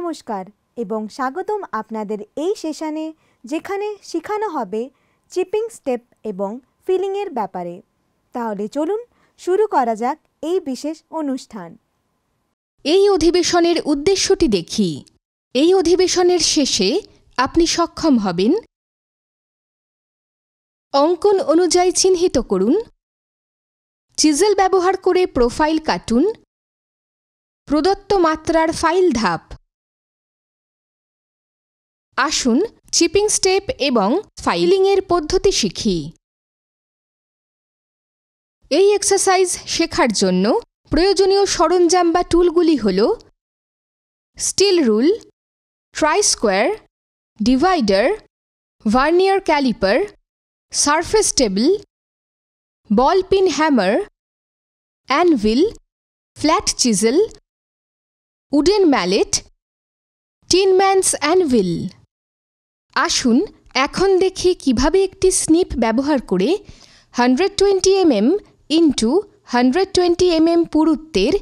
নমস্কার এবং স্বাগতম আপনাদের এই সেশনে, যেখানে শেখানো হবে চিপিং স্টেপ এবং ফিলিংয়ের ব্যাপারে। তাহলে চলুন শুরু করা যাক এই বিশেষ অনুষ্ঠান। এই অধিবেশনের উদ্দেশ্যটি দেখি। এই অধিবেশনের শেষে আপনি সক্ষম হবেন: অঙ্কন অনুযায়ী চিহ্নিত করুন, চিজেল ব্যবহার করে প্রোফাইল কাটুন, প্রদত্ত মাত্রার ফাইল ধাপ। আসুন চিপিং স্টেপ এবং ফাইলিংয়ের পদ্ধতি শিখি। এই এক্সারসাইজ শেখার জন্য প্রয়োজনীয় সরঞ্জাম বা টুলগুলি হল steel rule, try square, divider, vernier calliper, surface table, ball pin hammer, anvil, flat chisel, wooden mallet, tinman's anvil. আসুন এখন দেখি কিভাবে একটি স্নিপ ব্যবহার করে 120 mm ইন্টু 120 mm পুরুত্বের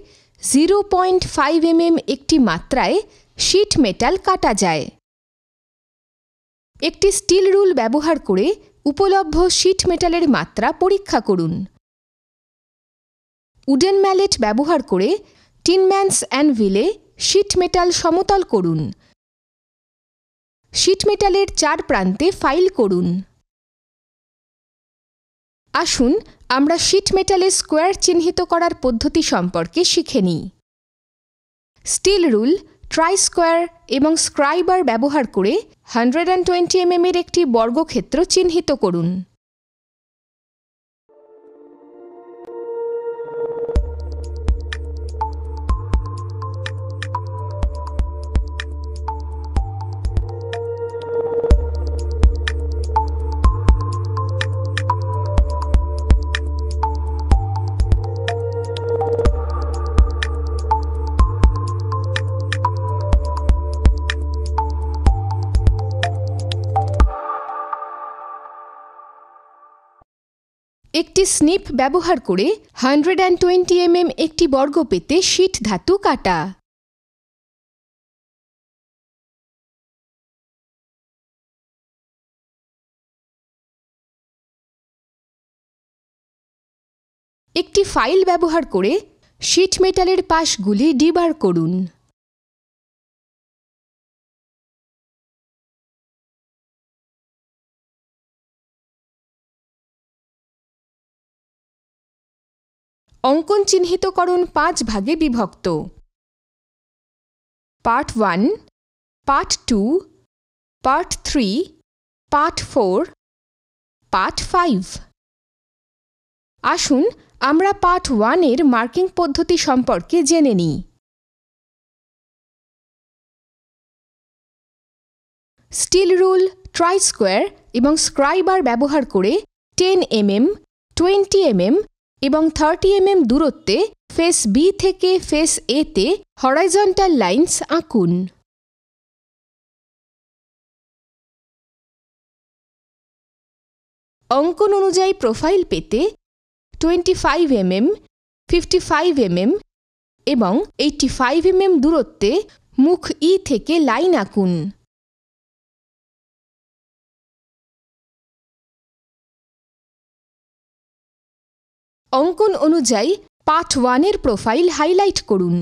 0.5 mm একটি মাত্রায় শীট মেটাল কাটা যায়। একটি স্টিল রুল ব্যবহার করে উপলব্ধ শীট মেটালের মাত্রা পরীক্ষা করুন। উডেন ম্যালেট ব্যবহার করে টিনম্যানস অ্যানভিলে শীট মেটাল সমতল করুন। শীট মেটালের 4 প্রান্তে ফাইল করুন। আসুন আমরা শীট মেটালে স্কোয়ার চিহ্নিত করার পদ্ধতি সম্পর্কে শিখে নিই। স্টিল রুল, ট্রাই স্কোয়ার এবং স্ক্রাইবার ব্যবহার করে 120 mm এর একটি বর্গক্ষেত্র চিহ্নিত করুন। একটি স্নিপ ব্যবহার করে 120 mm একটি বর্গ পেতে শীট ধাতু কাটা। একটি ফাইল ব্যবহার করে শীট মেটালের পাশগুলি ডিবার করুন। অঙ্কন চিহ্নিতকরণ 5 ভাগে বিভক্ত: part 1, part 2, part 3, part 4, part 5। আসুন আমরা পার্ট 1 এর মার্কিং পদ্ধতি সম্পর্কে জেনে নিই। স্টিল রুল, ট্রাই স্কোয়ার এবং স্ক্রাইবার ব্যবহার করে 10 mm, 20 mm এবং 30 mm দূরত্বে ফেস বি থেকে ফেস এ তে হরাইজন্টাল লাইনস আঁকুন। অঙ্কন অনুযায়ী প্রোফাইল পেতে 25 mm, 55 mm এবং 85 mm দূরত্বে মুখ ই থেকে লাইন আঁকুন। অঙ্কন অনুযায়ী পার্ট 1 এর প্রোফাইল হাইলাইট করুন।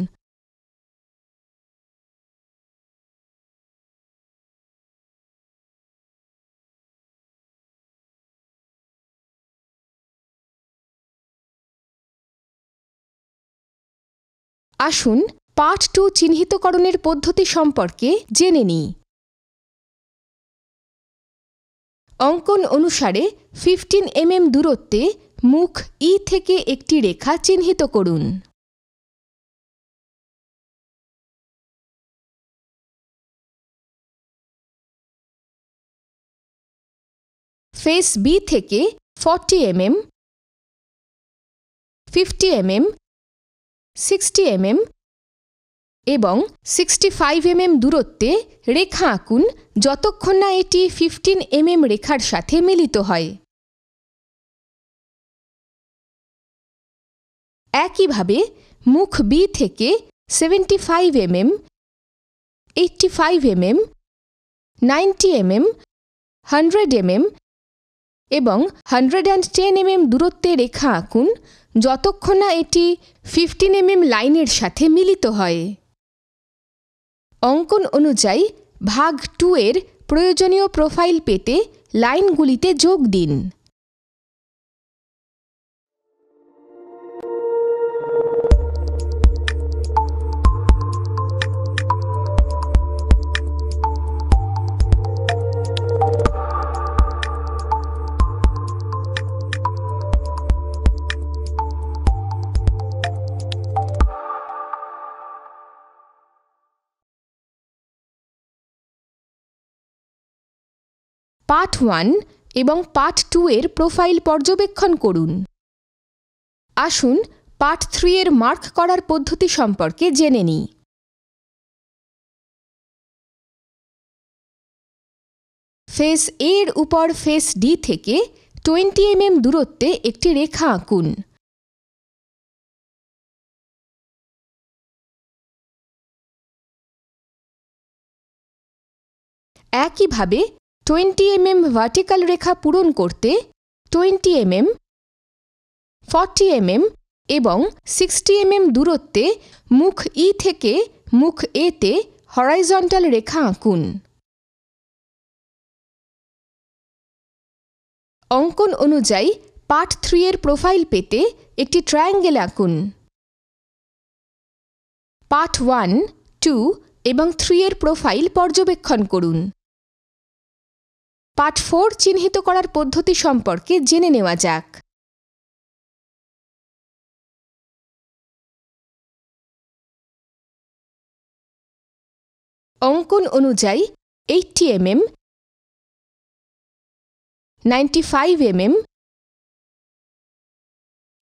আসুন পার্ট 2 চিহ্নিতকরণের পদ্ধতি সম্পর্কে জেনে নিই। অঙ্কন অনুসারে 15 mm দূরত্বে মুখ ই থেকে একটি রেখা চিহ্নিত করুন। ফেস বি থেকে 40 mm, 50 mm, 60 mm এবং 65 mm দূরত্বে রেখা আঁকুন যতক্ষণ না এটি 15 mm রেখার সাথে মিলিত হয়। একইভাবে মুখ বি থেকে 75 mm 85 mm, 90 mm, 100 mm এবং 110 mm দূরত্বে রেখা আঁকুন যতক্ষণ না এটি 15 mm লাইনের সাথে মিলিত হয়। অঙ্কন অনুযায়ী ভাগ 2 এর প্রয়োজনীয় প্রোফাইল পেতে লাইনগুলিতে যোগ দিন। পার্ট 1 এবং পার্ট 2 এর প্রোফাইল পর্যবেক্ষণ করুন। আসুন পার্ট 3 এর মার্ক করার পদ্ধতি সম্পর্কে জেনে নিই। ফেস A এর উপর ফেস D থেকে 20 mm দূরত্বে একটি রেখা আঁকুন। একইভাবে 20 mm ভার্টিক্যাল রেখা পূরণ করতে 20 mm, 40 mm এবং 60 mm দূরত্বে মুখ E থেকে মুখ A তে হরাইজন্টাল রেখা আঁকুন। অঙ্কন অনুযায়ী পার্ট 3 এর প্রোফাইল পেতে একটি ট্রায়াঙ্গেল আঁকুন। পার্ট 1, 2 এবং 3 এর প্রোফাইল পর্যবেক্ষণ করুন। পার্ট 4 চিহ্নিত করার পদ্ধতি সম্পর্কে জেনে নেওয়া যাক। অঙ্কন অনুযায়ী 80 mm, 95 mm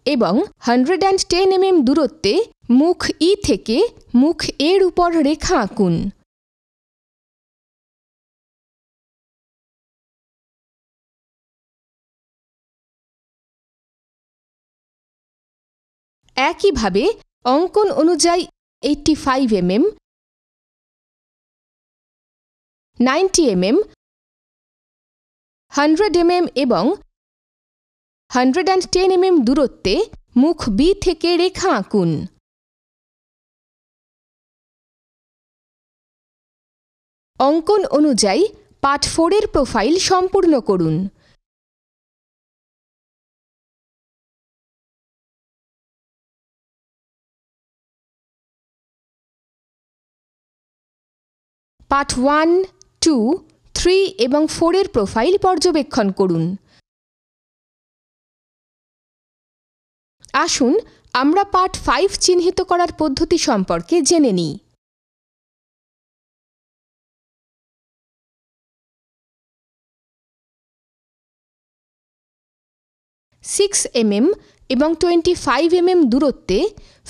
এবং 110 mm দূরত্বে মুখ E থেকে মুখ A এর উপর রেখা আঁকুন। একইভাবে অঙ্কন অনুযায়ী 85 mm, 90 mm, 100 mm এবং 110 mm দূরত্বে মুখ B থেকে রেখা আঁকুন। অঙ্কন অনুযায়ী পার্ট 4 এর প্রোফাইল সম্পূর্ণ করুন। পার্ট 1, 2, 3 এবং 4 এর প্রোফাইল পর্যবেক্ষণ করুন। আসুন আমরা পার্ট 5 চিহ্নিত করার পদ্ধতি সম্পর্কে জেনে নিই। সিক্স mm এবং 25 mm দূরত্বে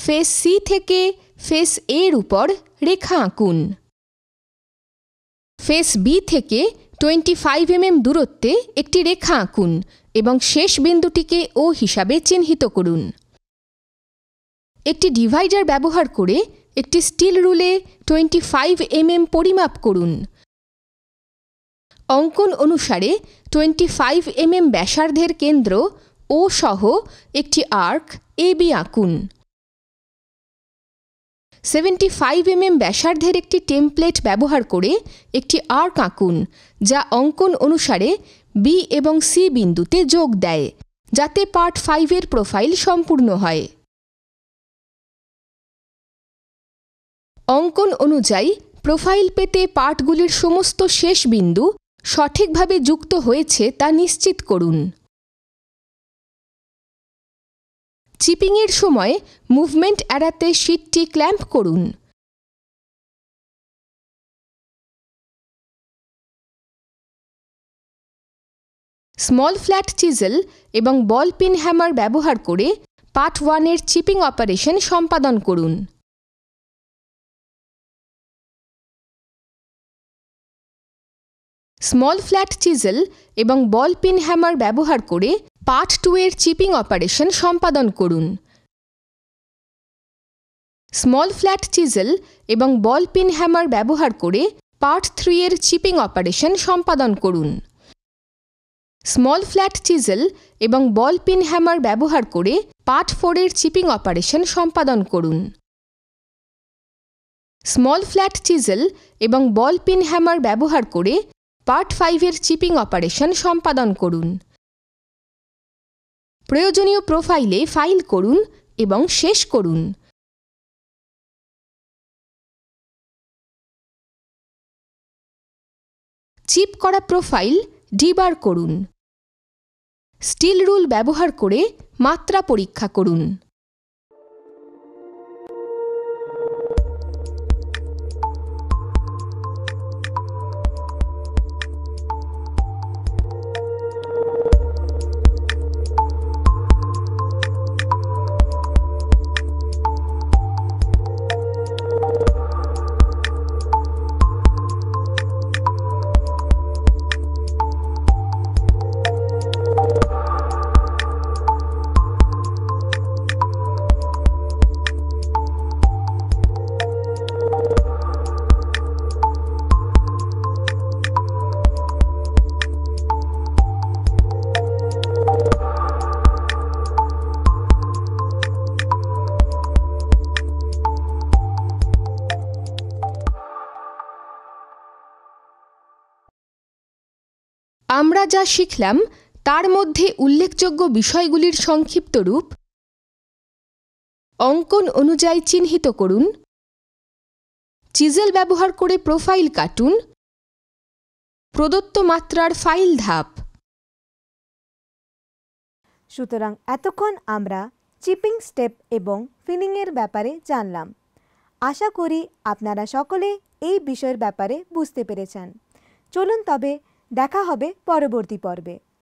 ফেস C থেকে ফেস A এর উপর রেখা আঁকুন। ফেস B থেকে 25 mm দূরত্বে একটি রেখা আঁকুন এবং শেষ বিন্দুটিকে O হিসাবে চিহ্নিত করুন। একটি ডিভাইডার ব্যবহার করে একটি স্টিল রুলে 25 mm পরিমাপ করুন। অঙ্কন অনুসারে 25 mm ব্যাসার্ধের কেন্দ্র O সহ একটি আর্ক AB আঁকুন। 75 mm ব্যাসার্ধের একটি টেমপ্লেট ব্যবহার করে একটি আর্ক আঁকুন যা অঙ্কন অনুসারে B এবং C বিন্দুতে যোগ দেয় যাতে পার্ট 5 এর প্রোফাইল সম্পূর্ণ হয়। অঙ্কন অনুযায়ী প্রোফাইল পেতে পার্টগুলির সমস্ত শেষ বিন্দু সঠিকভাবে যুক্ত হয়েছে তা নিশ্চিত করুন। চিপিংয়ের সময় মুভমেন্ট এড়াতে শীটটি ক্ল্যাম্প করুন। স্মল ফ্ল্যাট চিজেল এবং বল পিন হ্যামার ব্যবহার করে পার্ট 1 এর চিপিং অপারেশন সম্পাদন করুন। স্মল ফ্ল্যাট চিজেল এবং বল পিন হ্যামার ব্যবহার করে পার্ট 2 এর চিপিং অপারেশন সম্পাদন করুন। স্মল ফ্ল্যাট চিজেল এবং বল পিন হ্যামার ব্যবহার করে পার্ট 3 এর চিপিং অপারেশন সম্পাদন করুন। স্মল ফ্ল্যাট চিজেল এবং বল পিন হ্যামার ব্যবহার করে পার্ট 4 এর চিপিং অপারেশন সম্পাদন করুন। স্মল ফ্ল্যাট চিজেল এবং বল পিন হ্যামার ব্যবহার করে পার্ট 5 এর চিপিং অপারেশন সম্পাদন করুন। প্রয়োজনীয় প্রোফাইলে ফাইল করুন এবং শেষ করুন। চিপ করা প্রোফাইল ডিবার করুন। স্টিল রুল ব্যবহার করে মাত্রা পরীক্ষা করুন। আমরা যা শিখলাম তার মধ্যে উল্লেখযোগ্য বিষয়গুলির সংক্ষিপ্ত রূপ: অঙ্কন অনুযায়ী চিহ্নিত করুন, চিজেল ব্যবহার করে প্রোফাইল কাটুন, প্রদত্ত মাত্রার ফাইল ধাপ। সুতরাং এতক্ষণ আমরা চিপিং স্টেপ এবং ফিলিংয়ের ব্যাপারে জানলাম। আশা করি আপনারা সকলে এই বিষয়ের ব্যাপারে বুঝতে পেরেছেন। চলুন তবে দেখা হবে পরবর্তী পর্বে।